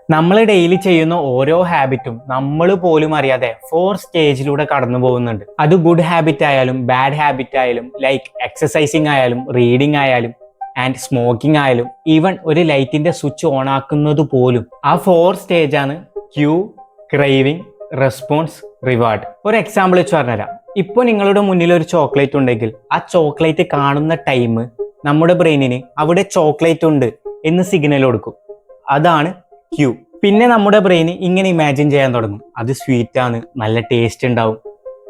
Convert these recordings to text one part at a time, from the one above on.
നമ്മൾ ഡെയിലി ചെയ്യുന്ന ഓരോ ഹാബിറ്റും നമ്മൾ പോലും അറിയാതെ 4 സ്റ്റേജിലൂടെ കടന്നു പോകുന്നുണ്ട്. അത് ഗുഡ് ഹാബിറ്റ് ആയാലും ബാഡ് ഹാബിറ്റ് ആയാലും, ലൈക്ക് എക്സസൈസിങ് ആയാലും റീഡിംഗ് ആയാലും ആൻഡ് സ്മോക്കിംഗ് ആയാലും, ഈവൻ ഒരു ലൈറ്റിന്റെ സ്വിച്ച് ഓൺ ആക്കുന്നത് പോലും ആ 4 സ്റ്റേജ് ആണ്: ക്യൂ, ക്രേവിംഗ്, റെസ്പോൺസ്, റിവാർഡ്. ഒരു എക്സാമ്പിൾ വെച്ച് പറഞ്ഞുതരാം. ഇപ്പോൾ നിങ്ങളുടെ മുന്നിൽ ഒരു ചോക്ലേറ്റ് ഉണ്ടെങ്കിൽ ആ ചോക്ലേറ്റ് കാണുന്ന ടൈം നമ്മുടെ ബ്രെയിനിന് അവിടെ ചോക്ലേറ്റ് ഉണ്ട് എന്ന് സിഗ്നൽ കൊടുക്കും. അതാണ് ക്യൂ. പിന്നെ നമ്മുടെ ബ്രെയിന് ഇങ്ങനെ ഇമാജിൻ ചെയ്യാൻ തുടങ്ങും, അത് സ്വീറ്റ് ആണ്, നല്ല ടേസ്റ്റ് ഉണ്ടാവും.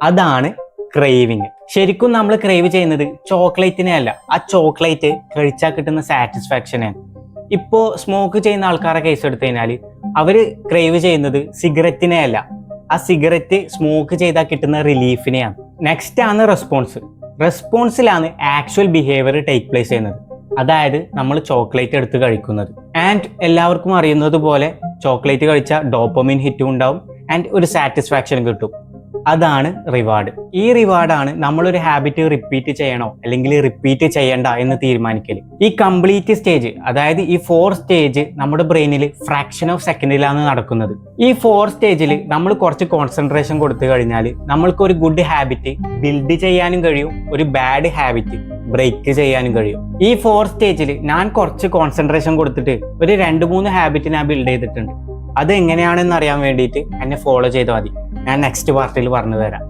അതാണ് ക്രേവിങ്. ശരിക്കും നമ്മൾ ക്രേവ് ചെയ്യുന്നത് ചോക്ലേറ്റിനെ അല്ല, ആ ചോക്ലേറ്റ് കഴിച്ചാൽ കിട്ടുന്ന സാറ്റിസ്ഫാക്ഷനാണ്. ഇപ്പോൾ സ്മോക്ക് ചെയ്യുന്ന ആൾക്കാരെ കേസ് എടുത്തു കഴിഞ്ഞാൽ അവര് ക്രേവ് ചെയ്യുന്നത് സിഗരറ്റിനെ അല്ല, ആ സിഗരറ്റ് സ്മോക്ക് ചെയ്താൽ കിട്ടുന്ന റിലീഫിനെയാണ്. നെക്സ്റ്റ് ആണ് റെസ്പോൺസ്. റെസ്പോൺസിലാണ് ആക്ച്വൽ ബിഹേവിയർ ടേക്ക് പ്ലേസ് ചെയ്യുന്നത്. അതായത് നമ്മൾ ചോക്ലേറ്റ് എടുത്ത് കഴിക്കുന്നത്. ആൻഡ് എല്ലാവർക്കും അറിയുന്നത് പോലെ ചോക്ലേറ്റ് കഴിച്ചാൽ ഡോപ്പമിൻ ഹിറ്റും ഉണ്ടാവും ആൻഡ് ഒരു സാറ്റിസ്ഫാക്ഷൻ കിട്ടും. അതാണ് റിവാർഡ്. ഈ റിവാർഡാണ് നമ്മളൊരു ഹാബിറ്റ് റിപ്പീറ്റ് ചെയ്യണോ അല്ലെങ്കിൽ റിപ്പീറ്റ് ചെയ്യണ്ട എന്ന് തീരുമാനിക്കൽ. ഈ കംപ്ലീറ്റ് സ്റ്റേജ്, അതായത് ഈ 4 സ്റ്റേജ് നമ്മുടെ ബ്രെയിനിൽ ഫ്രാക്ഷൻ ഓഫ് സെക്കൻഡിലാണ് നടക്കുന്നത്. ഈ 4 സ്റ്റേജിൽ നമ്മൾ കുറച്ച് കോൺസെൻട്രേഷൻ കൊടുത്തു കഴിഞ്ഞാൽ നമ്മൾക്ക് ഒരു ഗുഡ് ഹാബിറ്റ് ബിൽഡ് ചെയ്യാനും കഴിയും, ഒരു ബാഡ് ഹാബിറ്റ് ബ്രേക്ക് ചെയ്യാനും കഴിയും. ഈ 4 സ്റ്റേജിൽ ഞാൻ കുറച്ച് കോൺസെൻട്രേഷൻ കൊടുത്തിട്ട് ഒരു 2-3 ഹാബിറ്റ് ഞാൻ ബിൽഡ് ചെയ്തിട്ടുണ്ട്. അത് എങ്ങനെയാണെന്ന് അറിയാൻ വേണ്ടിയിട്ട് എന്നെ ഫോളോ ചെയ്താൽ മതി. ഞാൻ നെക്സ്റ്റ് പാർട്ടിൽ പറഞ്ഞു തരാം.